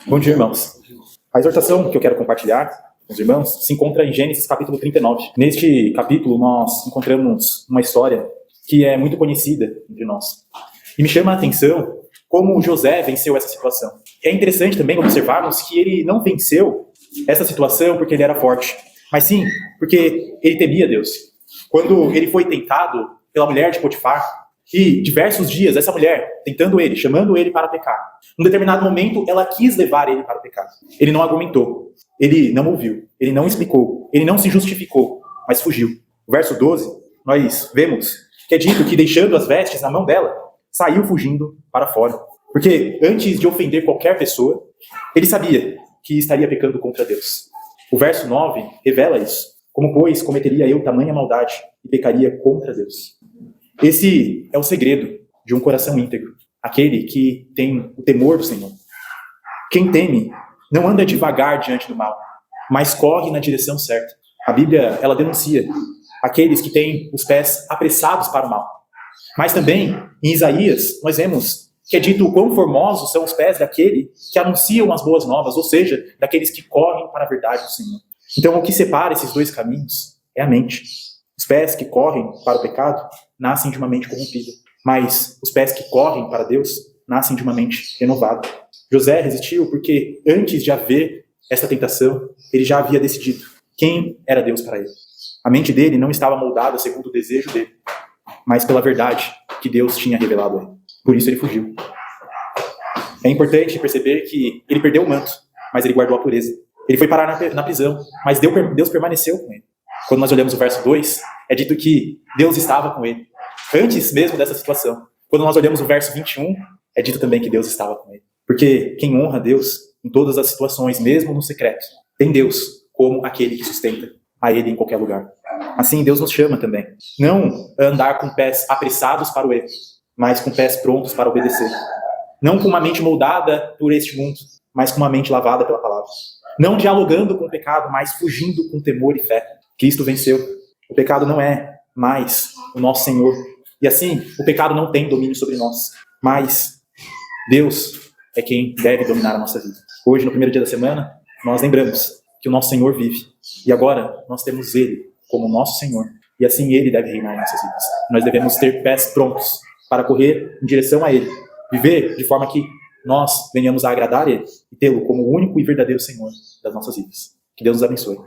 Bom dia, irmãos. A exortação que eu quero compartilhar com os irmãos se encontra em Gênesis capítulo 39. Neste capítulo nós encontramos uma história que é muito conhecida entre nós. E me chama a atenção como José venceu essa situação. É interessante também observarmos que ele não venceu essa situação porque ele era forte, mas sim porque ele temia Deus. Quando ele foi tentado pela mulher de Potifar, e diversos dias essa mulher tentando ele, chamando ele para pecar. Num determinado momento, ela quis levar ele para o pecado. Ele não argumentou, ele não ouviu, ele não explicou, ele não se justificou, mas fugiu. No verso 12, nós vemos que é dito que, deixando as vestes na mão dela, saiu fugindo para fora. Porque antes de ofender qualquer pessoa, ele sabia que estaria pecando contra Deus. O verso 9 revela isso. Como, pois, cometeria eu tamanha maldade e pecaria contra Deus? Esse é o segredo de um coração íntegro, aquele que tem o temor do Senhor. Quem teme não anda devagar diante do mal, mas corre na direção certa. A Bíblia, ela denuncia aqueles que têm os pés apressados para o mal. Mas também, em Isaías, nós vemos que é dito o quão formosos são os pés daquele que anunciam as boas novas, ou seja, daqueles que correm para a verdade do Senhor. Então, o que separa esses dois caminhos é a mente. Os pés que correm para o pecado nascem de uma mente corrompida, mas os pés que correm para Deus nascem de uma mente renovada. José resistiu porque, antes de haver esta tentação, ele já havia decidido quem era Deus para ele. A mente dele não estava moldada segundo o desejo dele, mas pela verdade que Deus tinha revelado a ele. Por isso ele fugiu. É importante perceber que ele perdeu o manto, mas ele guardou a pureza. Ele foi parar na prisão, mas Deus permaneceu com ele. Quando nós olhamos o verso 2, é dito que Deus estava com ele, antes mesmo dessa situação. Quando nós olhamos o verso 21, é dito também que Deus estava com ele. Porque quem honra a Deus em todas as situações, mesmo no secreto, tem Deus como aquele que sustenta a ele em qualquer lugar. Assim, Deus nos chama também. Não andar com pés apressados para o erro, mas com pés prontos para obedecer. Não com uma mente moldada por este mundo, mas com uma mente lavada pela palavra. Não dialogando com o pecado, mas fugindo com temor e fé. Cristo venceu. O pecado não é mais o nosso Senhor. E assim, o pecado não tem domínio sobre nós. Mas Deus é quem deve dominar a nossa vida. Hoje, no primeiro dia da semana, nós lembramos que o nosso Senhor vive. E agora nós temos Ele como nosso Senhor. E assim Ele deve reinar em nossas vidas. Nós devemos ter pés prontos para correr em direção a Ele. Viver de forma que nós venhamos a agradar Ele e tê-lo como o único e verdadeiro Senhor das nossas vidas. Que Deus nos abençoe.